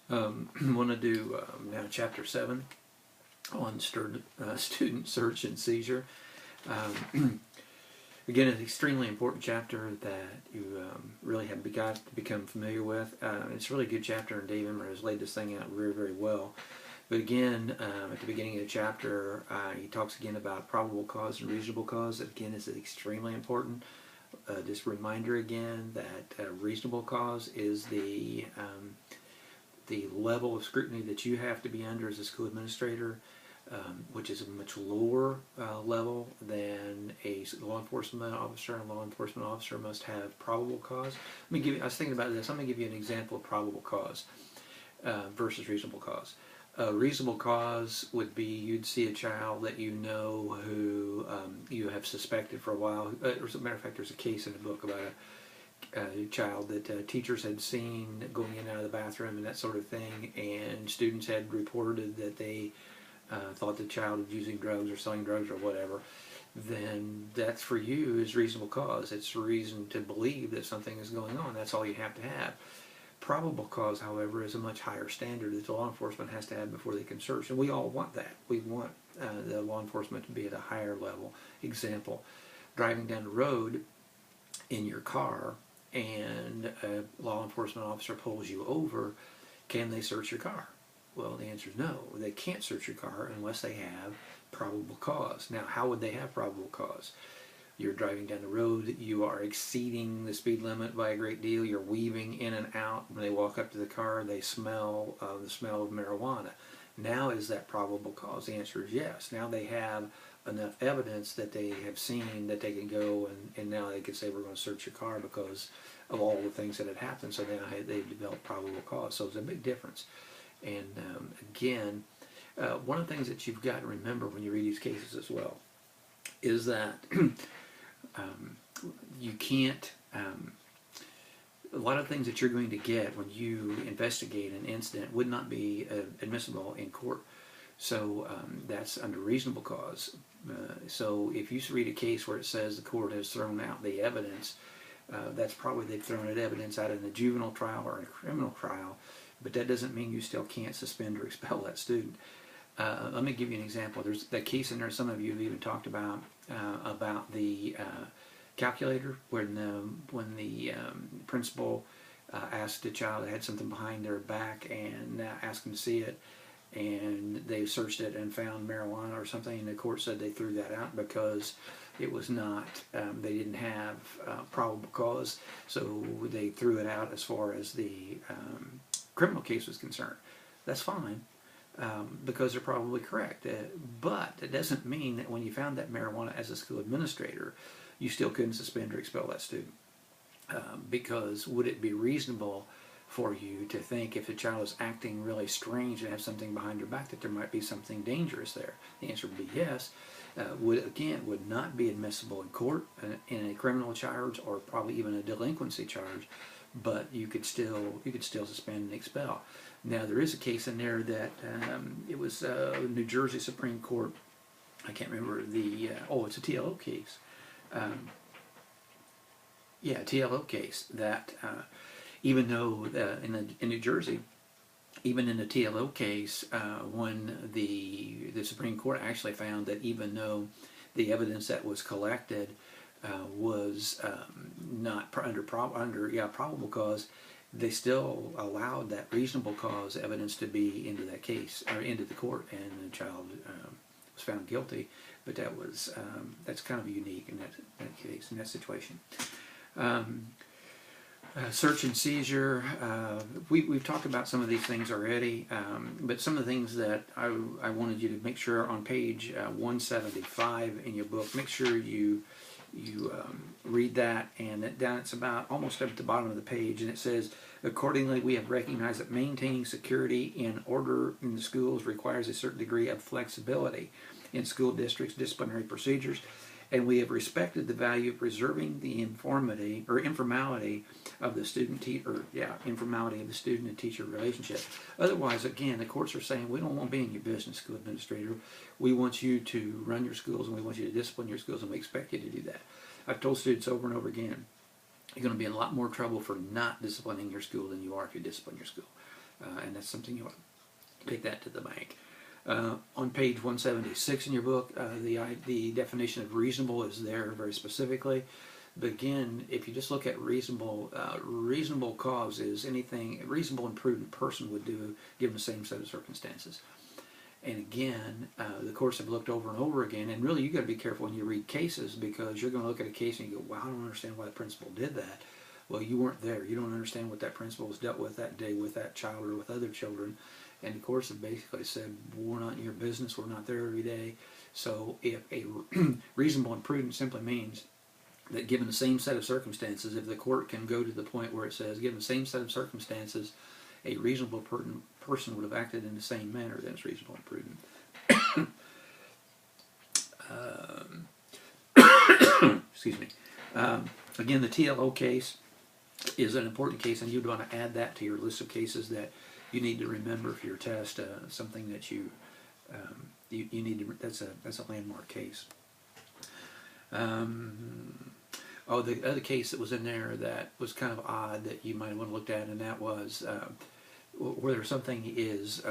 I want to do now chapter 7 on student search and seizure. Again, it's an extremely important chapter that you really have got to become familiar with. It's a really good chapter, and Dave Emmer has laid this thing out very, very well. But again, at the beginning of the chapter, he talks again about probable cause and reasonable cause. Again, is extremely important. Just a reminder again that reasonable cause is the level of scrutiny that you have to be under as a school administrator, which is a much lower level than a law enforcement officer. A law enforcement officer must have probable cause. I was thinking about this. Let me give you an example of probable cause versus reasonable cause. Reasonable cause would be you'd see a child that you know who you have suspected for a while. As a matter of fact, there's a case in the book about a child that teachers had seen going in and out of the bathroom and that sort of thing, and students had reported that they thought the child was using drugs or selling drugs or whatever. Then that's for you is reasonable cause. It's reason to believe that something is going on. That's all you have to have. Probable cause, however, is a much higher standard that the law enforcement has to have before they can search, and we all want that. We want the law enforcement to be at a higher level. Example, driving down the road in your car and a law enforcement officer pulls you over, can they search your car? Well, the answer is no. They can't search your car unless they have probable cause. Now, how would they have probable cause? You're driving down the road, you are exceeding the speed limit by a great deal, you're weaving in and out. When they walk up to the car, they smell the smell of marijuana. Now, is that probable cause? The answer is yes. Now they have enough evidence that they have seen that they can go and now they can say we're going to search your car because of all the things that had happened. So now they've developed probable cause. So it's a big difference. And again, one of the things that you've got to remember when you read these cases as well is that you can't, a lot of things that you're going to get when you investigate an incident would not be admissible in court. So that's under reasonable cause. So if you read a case where it says the court has thrown out the evidence, that's probably they've thrown that evidence out in a juvenile trial or in a criminal trial, but that doesn't mean you still can't suspend or expel that student. Let me give you an example. There's that case in there some of you have even talked about the calculator when the principal asked a child that had something behind their back and asked them to see it, and they searched it and found marijuana or something, and the court said they threw that out because it was not, they didn't have probable cause, so they threw it out as far as the criminal case was concerned. That's fine. Because they're probably correct. But it doesn't mean that when you found that marijuana as a school administrator, you still couldn't suspend or expel that student. Because would it be reasonable for you to think if a child is acting really strange and have something behind their back that there might be something dangerous there? The answer would be yes. Would not be admissible in court in a criminal charge or probably even a delinquency charge, but you could still suspend and expel. Now there is a case in there that it was New Jersey Supreme Court. I can't remember the it's a TLO case. TLO case that even though in New Jersey, even in the TLO case, when the Supreme Court actually found that even though the evidence that was collected was not under probable cause, they still allowed that reasonable cause evidence to be into that case or into the court, and the child was found guilty. But that was that's kind of unique in that case, in that situation. Search and seizure. We've talked about some of these things already, but some of the things that I wanted you to make sure on page 175 in your book, make sure you read that, and down it's about almost up at the bottom of the page, and it says, accordingly, we have recognized that maintaining security and order in the schools requires a certain degree of flexibility in school districts' disciplinary procedures, and we have respected the value of preserving the informality of the student and teacher relationship. Otherwise, again, the courts are saying, we don't want to be in your business, school administrator. We want you to run your schools, and we want you to discipline your schools, and we expect you to do that. I've told students over and over again, you're going to be in a lot more trouble for not disciplining your school than you are if you discipline your school. and that's something you want to take that to the bank. On page 176 in your book, the definition of reasonable is there very specifically. But again, if you just look at reasonable cause is anything a reasonable and prudent person would do given the same set of circumstances. And again, the courts have looked over and over again, and really you got to be careful when you read cases, because you're going to look at a case and you go, wow, I don't understand why the principal did that. Well, you weren't there. You don't understand what that principal was dealt with that day with that child or with other children. And the courts have basically said, we're not in your business, we're not there every day. So if a reasonable and prudent simply means that given the same set of circumstances, if the court can go to the point where it says, given the same set of circumstances, a reasonable person would have acted in the same manner, then it's reasonable and prudent. Excuse me. Again, the TLO case is an important case, and you'd want to add that to your list of cases that you need to remember for your test. Something that you need to. That's a landmark case. Oh, the other case that was in there that was kind of odd that you might want to look at, and that was whether something is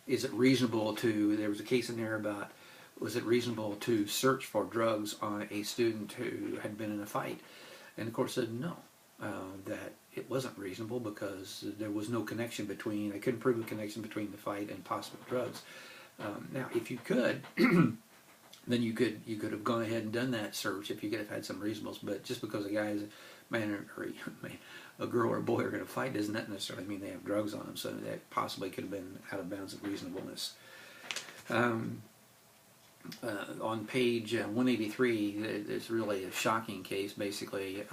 it reasonable to. There was a case in there about, was it reasonable to search for drugs on a student who had been in a fight, and the court said no, that it wasn't reasonable because there was no connection between. They couldn't prove a connection between the fight and possible drugs. Now, if you could. Then you could have gone ahead and done that search if you could have had some reasonables. But just because a guy is a man or a girl or a boy are going to fight doesn't that necessarily mean they have drugs on them. So that possibly could have been out of bounds of reasonableness. On page 183, there's really a shocking case, basically,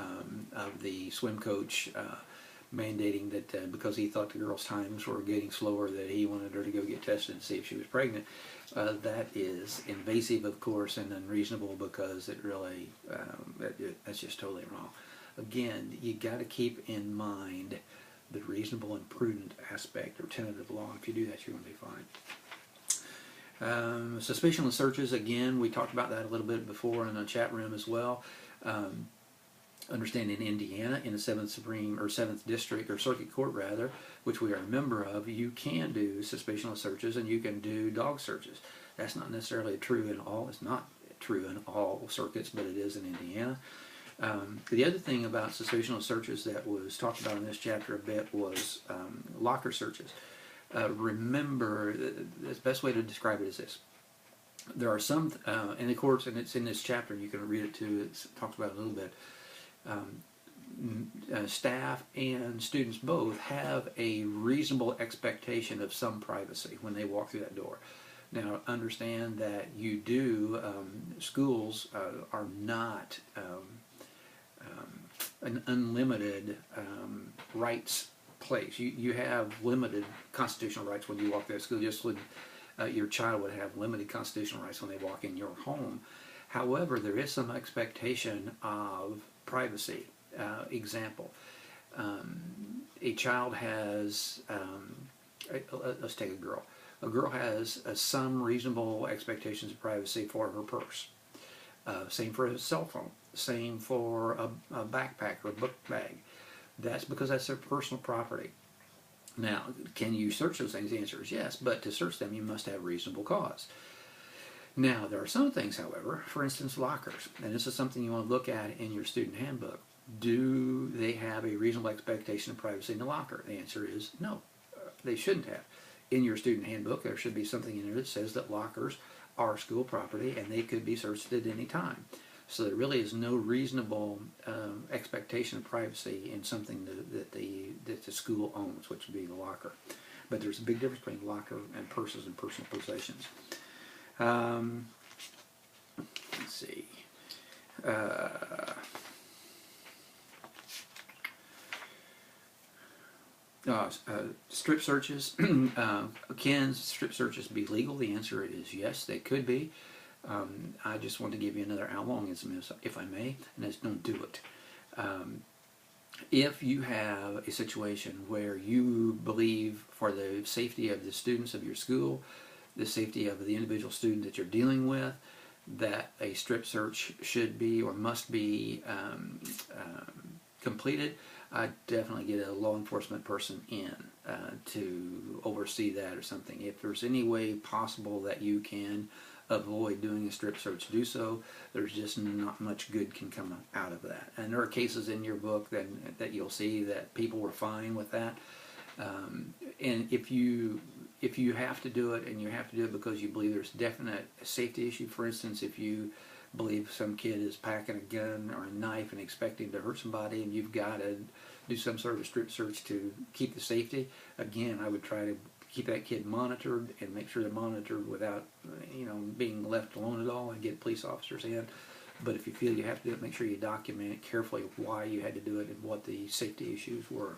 of the swim coach mandating that because he thought the girl's times were getting slower, that he wanted her to go get tested and see if she was pregnant. That is invasive, of course, and unreasonable, because it really that's just totally wrong. Again, you got to keep in mind the reasonable and prudent aspect or tenet of law. If you do that, you're going to be fine. Suspicionless searches, again, we talked about that a little bit before in the chat room as well. Understand in Indiana, in the 7th District, or Circuit Court rather, which we are a member of, you can do suspicionless searches and you can do dog searches. That's not necessarily true in all. It's not true in all circuits, but it is in Indiana. The other thing about suspicionless searches that was talked about in this chapter a bit was locker searches. Remember, the best way to describe it is this. There are some, in the courts, and it's in this chapter, you can read it too, it talks about it a little bit. Staff and students both have a reasonable expectation of some privacy when they walk through that door. Now, understand that you do, schools are not an unlimited rights place. You have limited constitutional rights when you walk through school, just when your child would have limited constitutional rights when they walk in your home. However, there is some expectation of privacy. Example, a child has, let's take a girl. A girl has some reasonable expectations of privacy for her purse. Same for a cell phone. Same for a backpack or a book bag. That's because that's their personal property. Now, can you search those things? The answer is yes, but to search them you must have reasonable cause. Now, there are some things, however, for instance, lockers, and this is something you want to look at in your student handbook. Do they have a reasonable expectation of privacy in the locker? The answer is no, they shouldn't have. In your student handbook, there should be something in there that says that lockers are school property and they could be searched at any time. So there really is no reasonable expectation of privacy in something that the school owns, which would be the locker. But there's a big difference between locker and purses and personal possessions. Let's see. Strip searches. Can strip searches be legal? The answer is yes, they could be. I just want to give you another outlinism, if I may, and that's don't do it. If you have a situation where you believe for the safety of the students of your school, the safety of the individual student that you're dealing with, that a strip search should be or must be completed, I'd definitely get a law enforcement person in to oversee that or something. If there's any way possible that you can avoid doing a strip search, do so. There's just not much good can come out of that. And there are cases in your book that you'll see that people were fine with that. And if you have to do it, and you have to do it because you believe there's definite safety issue, for instance, if you believe some kid is packing a gun or a knife and expecting to hurt somebody, and you've got to do some sort of a strip search to keep the safety, again, I would try to keep that kid monitored and make sure they're monitored without, being left alone at all, and get police officers in. But if you feel you have to do it, make sure you document carefully why you had to do it and what the safety issues were.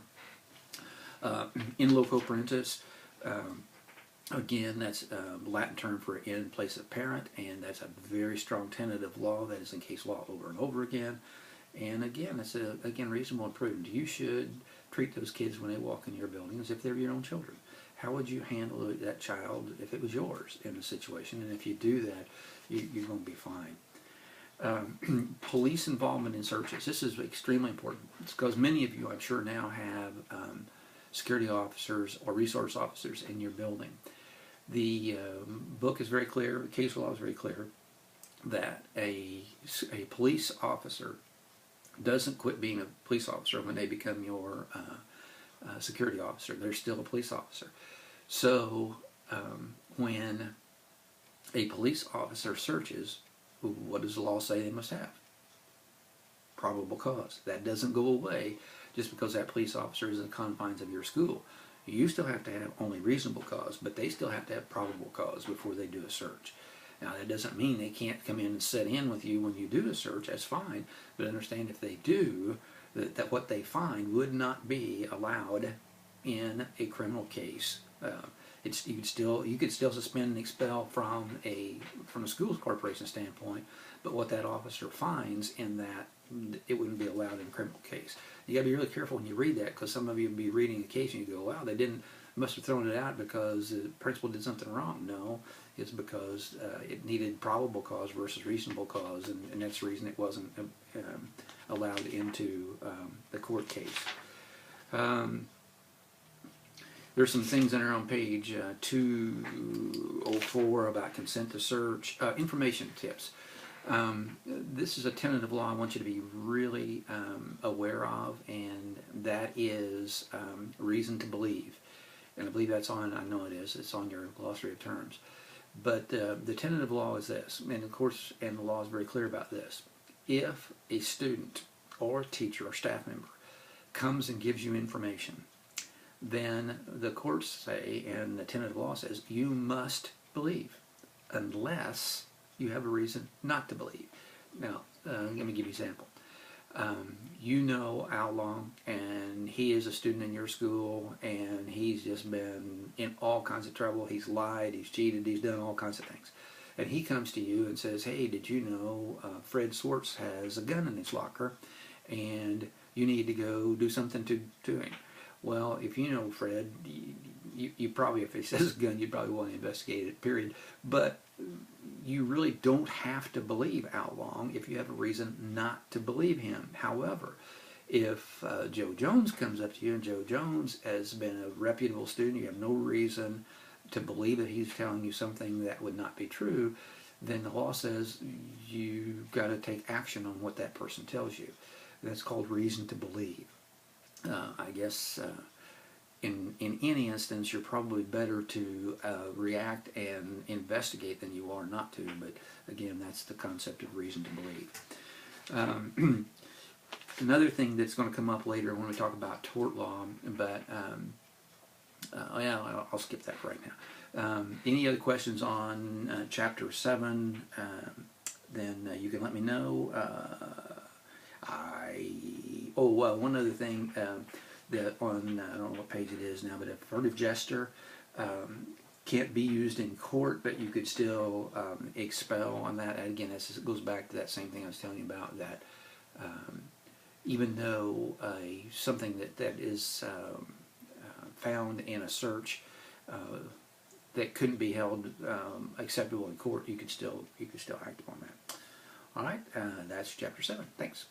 In loco parentis, again, that's a Latin term for in place of parent, and that's a very strong tenet of law that is in case law over and over again. And again, it's reasonable and prudent. You should treat those kids when they walk in your building as if they're your own children. How would you handle that child if it was yours in a situation? And if you do that, you're going to be fine. Police involvement in searches. This is extremely important. It's because many of you, I'm sure, now have security officers or resource officers in your building. The book is very clear, the case law is very clear, that a police officer doesn't quit being a police officer when they become your security officer. They're still a police officer. So when a police officer searches, what does the law say they must have? Probable cause. That doesn't go away just because that police officer is in the confines of your school. You still have to have only reasonable cause, but they still have to have probable cause before they do a search. Now, that doesn't mean they can't come in and sit in with you when you do a search. That's fine. But understand, if they do, that what they find would not be allowed in a criminal case. You could still suspend and expel from a school corporation standpoint, but what that officer finds in that, it wouldn't be allowed in a criminal case. You got to be really careful when you read that, because some of you will be reading a case and you go, "Wow, they must have thrown it out because the principal did something wrong." No, it's because it needed probable cause versus reasonable cause, and that's the reason it wasn't allowed into the court case. There's some things in there on page 204 about consent to search. Information tips. This is a tenet of law I want you to be really aware of, and that is reason to believe. And I believe that's on, I know it is, it's on your glossary of terms. But the tenet of law is this, and of course, and the law is very clear about this. If a student or a teacher or staff member comes and gives you information, then the courts say, and the tenet of law says, you must believe, unless you have a reason not to believe. Now, let me give you an example. You know Al Long, and he is a student in your school, and he's just been in all kinds of trouble. He's lied, he's cheated, he's done all kinds of things. And he comes to you and says, "Hey, did you know Fred Swartz has a gun in his locker, and you need to go do something to him?" Well, if you know Fred, you probably, if he says gun, you'd probably want to investigate it, period. But you really don't have to believe Al Long if you have a reason not to believe him. However, if Joe Jones comes up to you, and Joe Jones has been a reputable student, you have no reason to believe that he's telling you something that would not be true, then the law says you've got to take action on what that person tells you. That's called reason to believe. I guess in any instance, you're probably better to react and investigate than you are not to. But again, that's the concept of reason to believe. Another thing that's going to come up later when we talk about tort law, but yeah, I'll skip that right now. Any other questions on Chapter 7, then you can let me know. One other thing, that on, I don't know what page it is now, but a furtive gesture can't be used in court, but you could still expel on that. And again, this goes back to that same thing I was telling you about, that even though something that is found in a search that couldn't be held acceptable in court, you could still act upon that. All right, that's Chapter 7. Thanks.